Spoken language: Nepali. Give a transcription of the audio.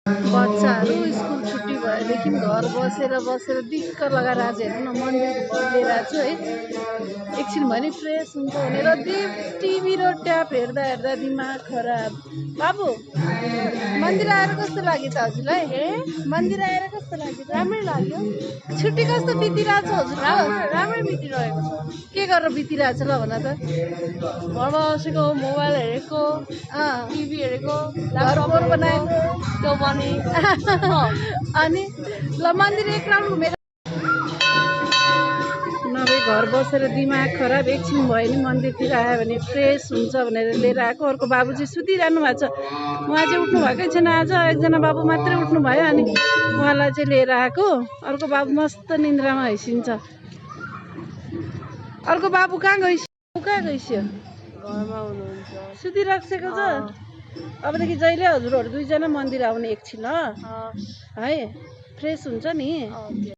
बच्चाहरू स्कुल छुट्टी भएदेखि घर बसेर दिक्क लगाएर आज हेर्नु न मन्दिर लिएर आएको छु है। एकछिन भने फ्रेस हुन्छ भनेर टिभी र ट्याप हेर्दा हेर्दा दिमाग खराब। बाबु मन्दिर आएर कस्तो लाग्यो त हजुरलाई? मन्दिर आएर कस्तो लाग्यो? राम्रै लाग्यो। छुट्टी कस्तो बितिरहेको छ हजुरको? राम्रै बितिरहेको छ। के गरेर बितिरहेको छ ल भन त? घरमा बसेको, मोबाइल हेरेको, टिभी हेरेको, घर बनाएको त्यो पनि। अनि ल मन्दिर एक राउन्ड घुमेर नभए घर बसेर दिमाग खराब। एकछिन भयो नि मन्दिरतिर आयो भने फ्रेस हुन्छ भनेर लिएर आएको। अर्को बाबु चाहिँ सुतिरहनु भएको छ, उहाँ चाहिँ उठ्नु भएकै छैन। आज एकजना बाबु मात्रै उठ्नु भयो, अनि उहाँलाई चाहिँ लिएर आएको। अर्को बाबु मस्त निन्द्रामा हैसिन्छ। अर्को बाबु कहाँ गइस्यो? घरमा हुनुहुन्छ। सुतिराखेको छ। अबदेखि जहिले हजुरहरू दुईजना मन्दिर आउने एकछिन ल है, फ्रेस हुन्छ नि।